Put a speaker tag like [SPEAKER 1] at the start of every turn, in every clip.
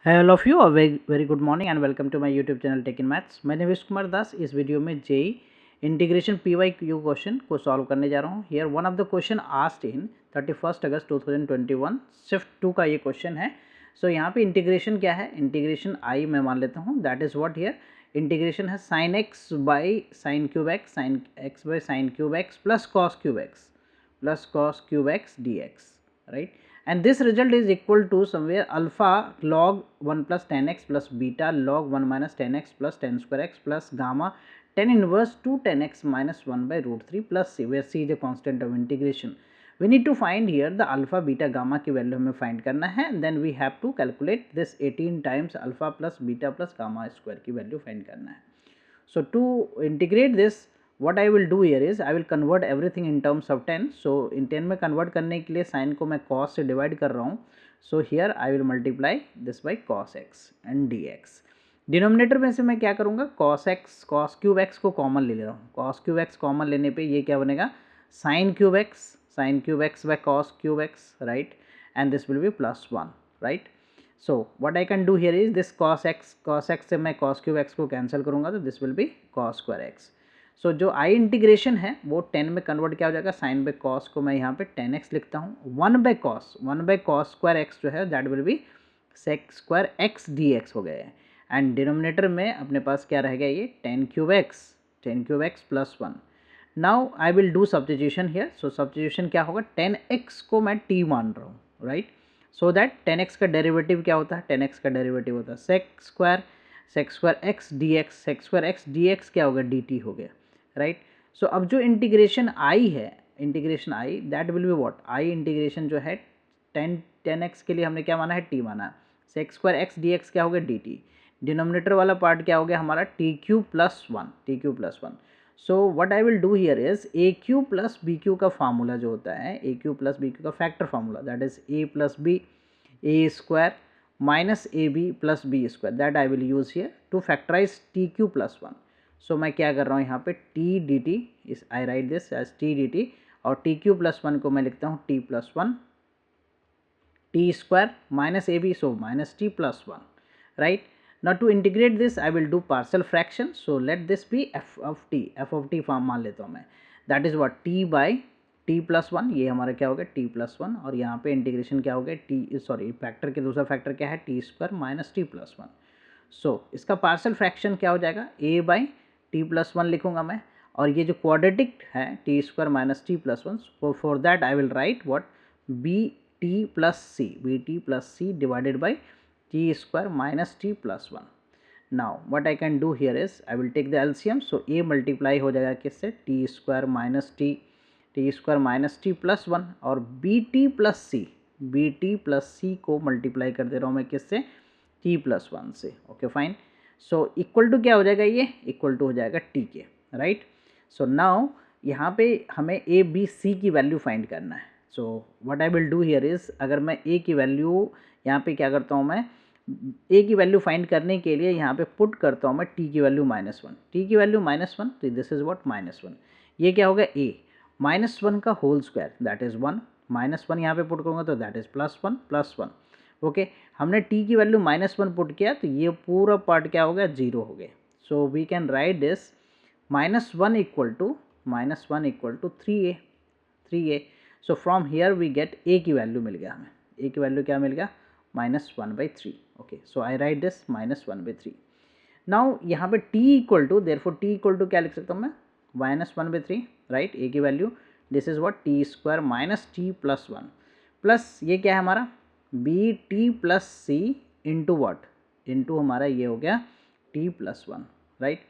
[SPEAKER 1] Hey all of you, a very good morning and welcome to my YouTube channel Tech in Maths. मैं निवेश कुमार दास इस video में JEE integration PYQ question को solve करने जा रहा हूँ. Here one of the question asked in 31 August 2021 shift 2 का ये क्वेश्चन है. सो यहाँ पे इंटीग्रेशन क्या है, इंटीग्रेशन आई मैं मान लेता हूँ, that is what here integration है sine x by sine cube x, sine x by sine cube x plus cos cube x D x, right. And this result is equal to somewhere alpha log 1 plus 10x plus beta log 1 minus 10x plus 10 square x plus gamma tan inverse 2 10x minus 1 by root 3 plus c, where c is a constant of integration. We need to find here the alpha beta gamma की value हमें find करना है. then we have to calculate this 18 times alpha plus beta plus gamma square की value find करना है. So to integrate this, what I will do here is I will convert everything in terms of 10. so in 10 में convert करने के लिए sin को मैं cos से divide कर रहा हूँ. so here I will multiply this by cos x and dx. Denominator में से मैं क्या करूँगा, cos क्यूब एक्स को कॉमन ले रहा हूँ. cos क्यूब एक्स कॉमन लेने पे ये क्या बनेगा, sin cube x by cos cube x, right, and this will be plus 1, right. So what I can do here is this cos x से मैं cos क्यूब एक्स को cancel करूँगा तो this will be cos square x. So जो I integration है वो 10 में convert क्या हो जाएगा, साइन बाई कॉस को मैं यहाँ पे 10x लिखता हूँ, 1 बाई कॉस स्क्वायर एक्स जो है that will be sec square X D X हो गया है. एंड डिनोमिनेटर में अपने पास क्या रह गया, ये 10 cube x plus 1. Now I will do substitution here. So substitution क्या होगा, 10x को मैं t मान रहा हूँ, राइट. सो दैट 10x का डेरिवेटिव क्या होता है, 10x का डेरिवेटिव होता है sec square X D X क्या होगा, dt हो गया, राइट. सो अब जो integration I that will be what, I integration जो है 10x के लिए हमने क्या माना है, t माना है. Sec square X D X क्या हो गया, dt. डिनोमिनेटर वाला पार्ट क्या हो गया हमारा, T cube plus one. So what I will do here is A cube plus B cube का फार्मूला जो होता है, A cube plus B cube का factor formula, that is A plus B A square minus A B plus B square, that I will use here to factorise T cube plus 1. सो मैं क्या कर रहा हूँ यहाँ पे टी डी टी, इस I write this as t d t, और टी क्यू प्लस 1 को मैं लिखता हूँ t plus 1 t square minus A b, so minus T plus 1, right. Now to integrate this I will do partial fraction. So let this be f of t form मान लेता हूँ मैं, that is what t by t plus 1, ये हमारा क्या हो गया t plus 1, और यहाँ पे इंटीग्रेशन क्या हो गया t, सॉरी फैक्टर के दूसरा फैक्टर क्या है t square minus T plus 1. सो इसका पार्शियल फ्रैक्शन क्या हो जाएगा, a बाई टी प्लस 1 लिखूंगा मैं, और ये जो क्वाड्रेटिक है T square minus T plus 1, for that I will write what B T plus C divided by t square minus t plus 1. Now what I can do here is I will take the LCM. So a multiply हो जाएगा किससे, t square minus t plus 1, और bt plus c को multiply कर दे रहा हूँ मैं किससे, t plus 1 से. Okay fine. So equal to क्या हो जाएगा, ये इक्वल टू हो जाएगा t के, राइट. सो नाउ यहाँ पे हमें a b c की वैल्यू फाइंड करना है. सो what I will do here is, अगर मैं a की वैल्यू यहाँ पे क्या करता हूँ, मैं a की वैल्यू फाइंड करने के लिए यहाँ पे पुट करता हूँ मैं t की वैल्यू -1, तो दिस इज व्हाट -1. ये क्या हो गया, a -1 का होल स्क्वायर दैट इज 1, -1 यहाँ पे पुट करूँगा तो दैट इज +1. ओके, हमने t की वैल्यू -1 पुट किया तो ये पूरा पार्ट क्या हो गया, 0 हो गया. So we can write this -1 equal to 3a. So from here we get a की वैल्यू मिल गया, हमें a की वैल्यू क्या मिल गया, -1/3. Okay, so I write this -1/3. Now यहाँ पे t equal to, therefore t equal to क्या लिख सकता हूँ मैं, -1/3, राइट. a की value this is what t square minus T plus 1, plus ये क्या है हमारा b T plus c into what, into हमारा ये हो गया t plus 1, right.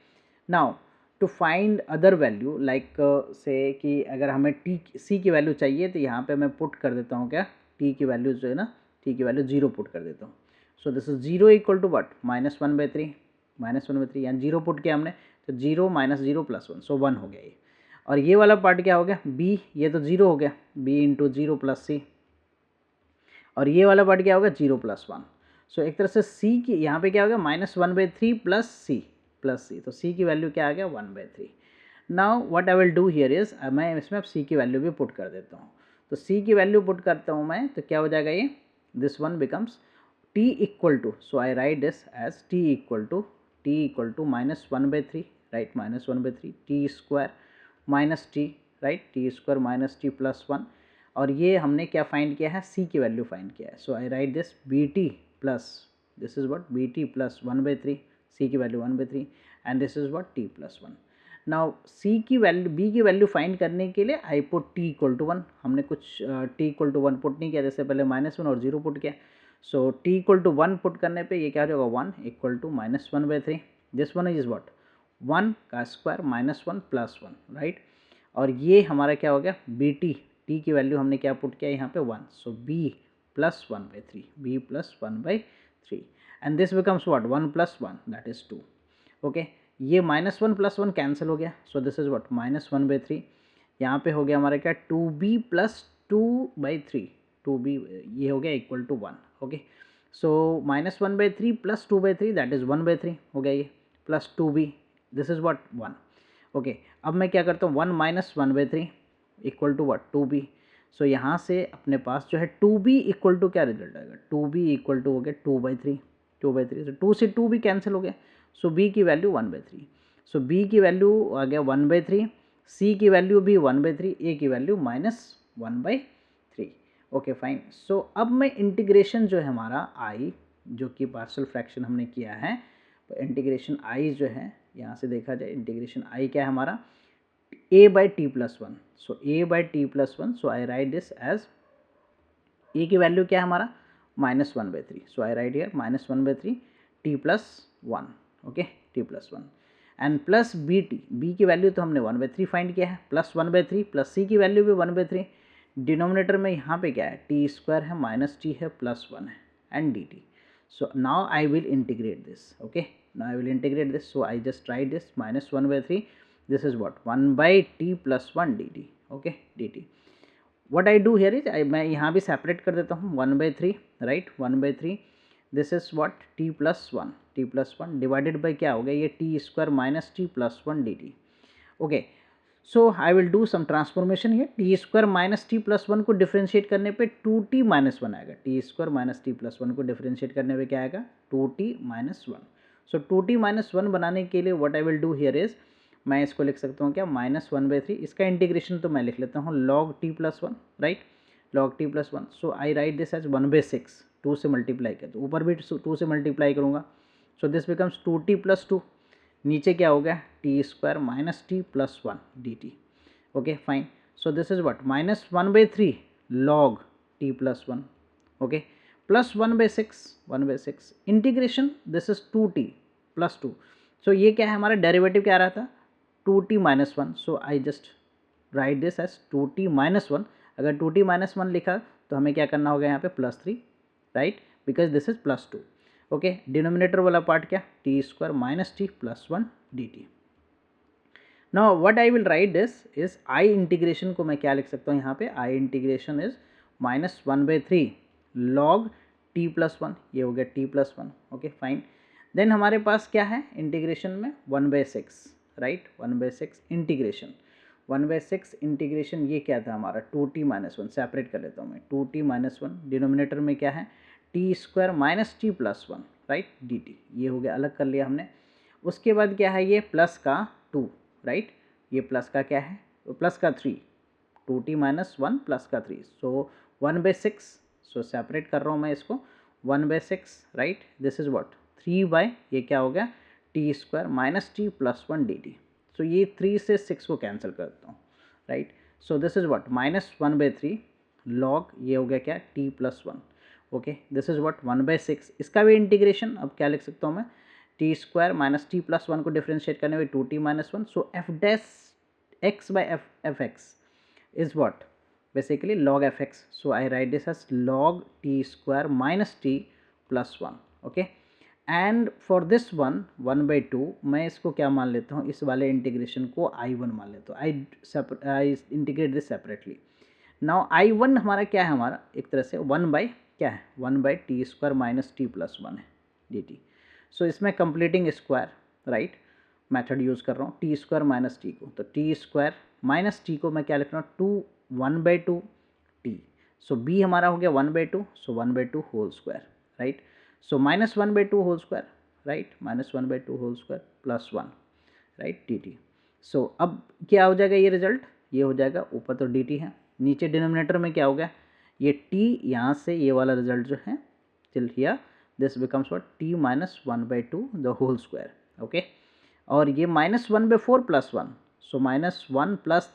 [SPEAKER 1] Now to find other value like say कि अगर हमें टी सी की वैल्यू चाहिए तो यहाँ पे मैं पुट कर देता हूँ क्या, t की वैल्यू जो है ना, t की वैल्यू 0 पुट कर देता हूँ. So this is 0 equal to what, -1/3, यानी 0 पुट किया हमने तो 0 - 0 + 1, सो 1 हो गया ये. और ये वाला पार्ट क्या हो गया, b, ये तो 0 हो गया, b इंटू 0 + c, और ये वाला पार्ट क्या हो गया, 0 + 1. सो एक तरह से c की यहाँ पे क्या हो गया, -1/3 प्लस c, तो c की वैल्यू क्या आ गया, 1/3. Now what I will do here is, मैं इसमें अब c की वैल्यू भी पुट कर देता हूँ. तो c की वैल्यू पुट करता हूँ मैं तो क्या हो जाएगा, ये this one becomes t equal to, so I write this as t equal to minus 1 by 3, right, minus 1 by 3 t square minus t, right, t square minus t plus 1, और ये हमने क्या फाइंड किया है, c की value find किया है. So I write this bt plus, this is what bt plus 1 by 3, c की value 1 by 3, and this is what t plus 1. Now c की वैल्यू, b की वैल्यू फाइंड करने के लिए I put t equal to 1. हमने कुछ t equal to 1 put नहीं किया, जैसे पहले -1 और 0 पुट किया. So t equal to 1 put करने पे ये क्या हो जाएगा, 1 equal to minus 1 by 3. This one is what 1 का स्क्वायर माइनस 1 प्लस 1, राइट. और ये हमारा क्या हो गया, bt, t की वैल्यू हमने क्या पुट किया यहाँ पे 1. सो b plus 1 by 3, b plus 1 by 3, and this becomes what 1 plus 1, that is 2. Okay, ये -1 प्लस 1 कैंसिल हो गया. सो this is what minus 1 by 3. यहाँ पे हो गया हमारा क्या 2b प्लस 2 by 3, 2b ये हो गया equal to 1. Okay, so minus 1 by 3 plus 2 by 3, that is 1 by 3 हो गया ये, plus 2b, this is what 1. Okay, अब मैं क्या करता हूँ 1 minus 1 by 3 equal to what 2b. So यहाँ से अपने पास जो है 2b इक्वल टू क्या रिजल्ट आएगा, 2b इक्वल टू हो गया 2 by 3, 2 by 3. सो 2 से 2b कैंसिल हो गया. सो b की वैल्यू 1 by 3. सो b की वैल्यू आ गया 1 by 3, c की वैल्यू भी 1 by 3, a की value minus 1 by 3. Okay fine. So अब मैं इंटीग्रेशन जो है हमारा i, जो कि पार्शियल फ्रैक्शन हमने किया है, तो इंटीग्रेशन i जो है यहाँ से देखा जाए, इंटीग्रेशन i क्या है हमारा a by t plus 1. So a by t plus 1, so I write this as a की वैल्यू क्या है हमारा -1 by 3. So I write here -1 by 3 t plus 1. Okay, t plus 1 and plus bt, b की value तो हमने 1 by 3 find किया है, plus 1 by 3 plus c की वैल्यू भी 1 by 3. डिनोमिनेटर में यहाँ पे क्या है, t स्क्वायर है माइनस t है प्लस 1 है and dt. So now I will integrate this. Okay, now I will integrate this. So I just write this -1 by 3. This is what 1 by t plus 1 dt. Okay, dt. What I do here is मैं यहाँ भी separate कर देता हूँ 1 by 3, right, 1 by 3. This is what t plus 1 divided by क्या हो गया ये t square minus t plus 1 dt. Okay, so I will do some transformation here. t square minus t plus 1 को डिफ्रेंशिएट करने पे 2t minus 1 आएगा. t square minus t plus 1 को differentiate करने पे क्या आएगा 2t minus 1. सो 2t minus 1 बनाने के लिए what I will do here is, मैं इसको लिख सकता हूँ क्या -1 by 3. इसका इंटीग्रेशन तो मैं लिख लेता हूँ log t plus 1, right, log t plus 1. So I write this as 1 by 6, 2 से मल्टीप्लाई कर, तो ऊपर भी 2 से मल्टीप्लाई करूँगा. So this becomes 2t plus 2. नीचे क्या हो गया t square minus t plus 1 dt. Okay fine. So this is what -1 by 3 log t plus 1. Okay, plus 1 by 6 integration, this is 2t plus 2. सो ये क्या है हमारा डेरिवेटिव क्या आ रहा था 2t minus 1. So I just write this as 2t minus 1. अगर 2t minus 1 लिखा तो हमें क्या करना होगा यहाँ पे +3, right, because this is +2. Okay, denominator वाला पार्ट क्या t square minus t plus 1 dt. Now what I will right this is I integration को मैं क्या लिख सकता हूँ यहाँ पे, आई integration is -1 by 3 log t plus 1. ये हो गया t plus 1. Okay fine. Then हमारे पास क्या है इंटीग्रेशन में 1 by 6, right, 1 by 6 integration, 1 by 6 integration ये क्या था हमारा 2t minus 1. सेपरेट कर लेता हूँ मैं 2t minus 1. डिनोमिनेटर में क्या है t square minus t plus 1, right, dt. ये हो गया, अलग कर लिया हमने. उसके बाद क्या है ये प्लस का 2, राइट, ये प्लस का क्या है प्लस का 3, 2t minus 1 प्लस का 3. सो 1 by 6. सो सेपरेट कर रहा हूँ मैं इसको 1 by 6, right, this is what 3 by ये क्या हो गया t square minus t plus 1 dt. So ये 3 से 6 को कैंसिल करता हूँ, right. So this is what -1 by 3 log ये हो गया क्या t plus 1. Okay, this is what 1 by 6. इसका भी इंटीग्रेशन अब क्या लिख सकता हूँ मैं t square minus t plus 1 को डिफ्रेंशिएट करने में 2t minus 1. So f dash x by f x is what basically log fx. So I write this as log t square minus t plus 1. Okay, and for this one 1 by 2 मैं इसको क्या मान लेता हूँ, इस वाले integration को I1 मान लेता हूँ. I integrate this separately. Now I1 हमारा क्या है, हमारा एक तरह से 1 by क्या है 1 by t square minus t plus 1 है dt. सो इसमें completing square, right, method use कर रहा हूँ t स्क्वायर माइनस t को, तो t स्क्वायर माइनस t को मैं क्या लिख रहा हूँ 1 by 2 t. सो b हमारा हो गया 1 by 2. So 1 by 2 whole square, right. So minus 1 by 2 whole square, right, minus 1 by 2 whole square plus 1, right, dt. So अब क्या हो जाएगा, ये रिजल्ट ये हो जाएगा, ऊपर तो dt है, नीचे डिनोमिनेटर में क्या हो गया, ये t, यहाँ से ये वाला रिजल्ट जो है till here this becomes what, t minus 1 by 2 the whole square, okay. और ये minus 1 by 4 plus 1, so minus 1 plus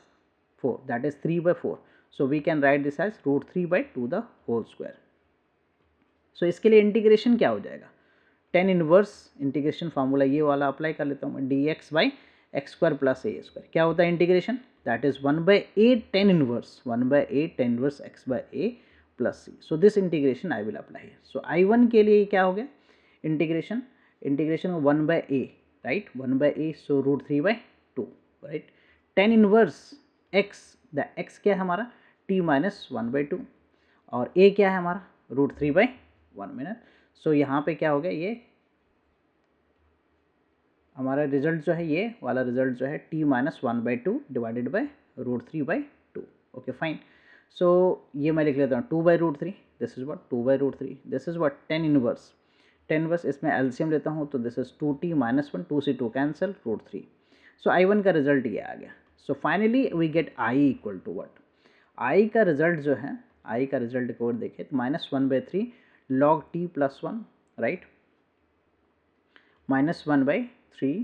[SPEAKER 1] 4 that is 3 by 4, so we can write this as root 3 by 2 the whole square. So इसके लिए integration क्या हो जाएगा, tan inverse integration formula ये वाला apply कर लेता हूँ मैं, d x by x square plus a square, क्या होता है integration, that is 1 by a tan inverse, 1 by a tan inverse x by a plus c. So this integration I will apply. So I1 के लिए क्या हो गया integration, integration 1 by a, right, 1 by a, so root 3 by 2, right, tan inverse x, the x क्या है हमारा t minus 1 by 2 और a क्या है हमारा रूट 3 बाई 1 मिनट. सो यहाँ पे क्या हो गया, ये हमारा रिजल्ट जो है, ये वाला रिजल्ट जो है t minus 1 by 2 divided by root 3 by 2. Okay fine. So ये मैं लिख लेता हूँ 2 by root 3, this is what 2 by root 3, this is what tan inverse, tan inverse, इसमें एलसीएम लेता हूँ तो दिस इज 2t माइनस 1, 2 से 2 कैंसिल, रूट 3. सो I1 का रिजल्ट ये आ गया. So finally we get I equal to what, I का रिजल्ट जो है, I का रिजल्ट को देखें तो minus 1 by 3 log t plus 1, right, minus 1 by 3,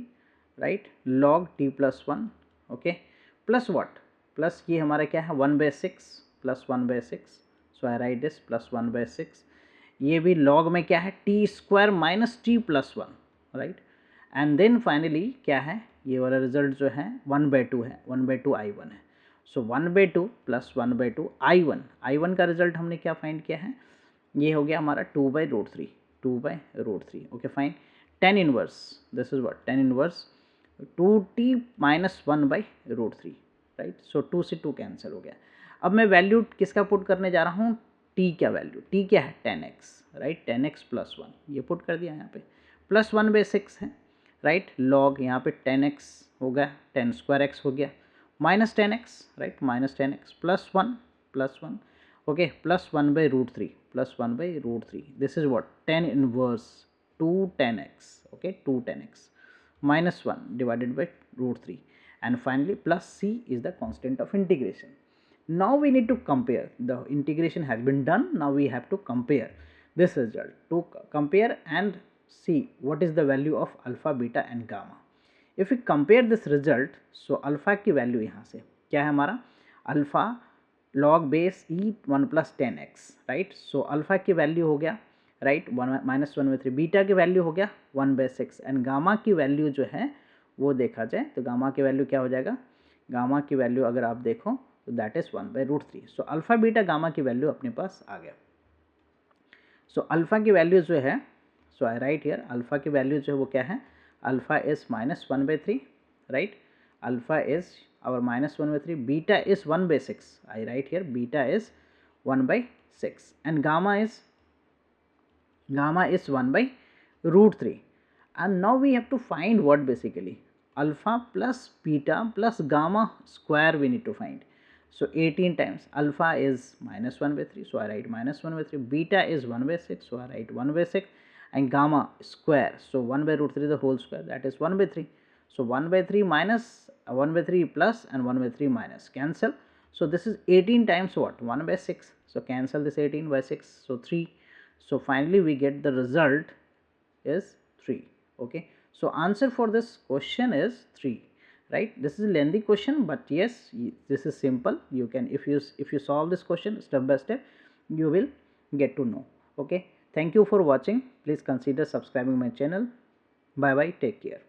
[SPEAKER 1] right, log t plus 1, okay, plus what, plus ये हमारा क्या है 1 by 6 plus 1 by 6, so I write this plus 1 by 6. ये भी log में क्या है T square minus T plus 1, right, and then finally क्या है, ये वाला रिजल्ट जो है 1 बाई 2 है, 1 बाई 2 I1 है. सो 1 by 2 plus 1 by 2 I1, I1 का रिजल्ट हमने क्या फाइंड किया है, ये हो गया हमारा 2 by root 3, 2 by root 3. Okay fine. Tan inverse, this is what tan inverse 2t minus 1 by root 3, right. So 2 से 2 कैंसिल हो गया. अब मैं वैल्यू किसका पुट करने जा रहा हूँ, t क्या वैल्यू, t क्या है 10x, राइट, 10x प्लस 1, ये पुट कर दिया यहाँ पे, प्लस 1 बाई 6 है, राइट, लॉग यहाँ पे 10x हो गया, 10 स्क्वायर x हो गया, minus 10x, right, minus 10x plus 1, okay, plus 1 by root 3, plus 1 by root 3, this is what 10 inverse 2 10x, okay, 2 10x minus 1 divided by root 3, and finally plus c is the constant of integration. Now we need to compare, the integration has been done, now we have to compare this result, to compare and see what is the value of alpha, beta and gamma. If we compare this result, so alpha की value यहाँ से क्या है हमारा, alpha log base e 1 plus 10x, right. So alpha की value हो गया, right, minus 1 by 3, beta की वैल्यू हो गया 1 बाई 6, एंड गामा की वैल्यू जो है वो देखा जाए तो गामा की वैल्यू क्या हो जाएगा, गामा की वैल्यू अगर आप देखो तो that is 1 by root 3. So alpha beta gamma की वैल्यू अपने पास आ गया. सो अल्फा की वैल्यू जो है, so I write here, alpha की वैल्यू जो है वो क्या है, alpha is minus 1 by 3, right, alpha is our minus 1 by 3, beta is 1 by 6, I write here beta is 1 by 6, and gamma is 1 by root 3. And now we have to find what, basically alpha plus beta plus gamma square we need to find. So 18 times alpha is minus 1 by 3, so I write minus 1 by 3, beta is 1 by 6, so I write 1 by 6, and gamma square, so 1 by root 3 the whole square, that is 1 by 3. So 1 by 3 minus 1 by 3 plus and 1 by 3 minus, cancel. So this is 18 times what, 1 by 6, so cancel this 18 by 6, so 3. So finally we get the result is 3. Okay, so answer for this question is 3, right. This is a lengthy question, but yes, this is simple. You can, if you solve this question step by step, you will get to know. Okay, thank you for watching. Please consider subscribing my channel. Bye bye, take care.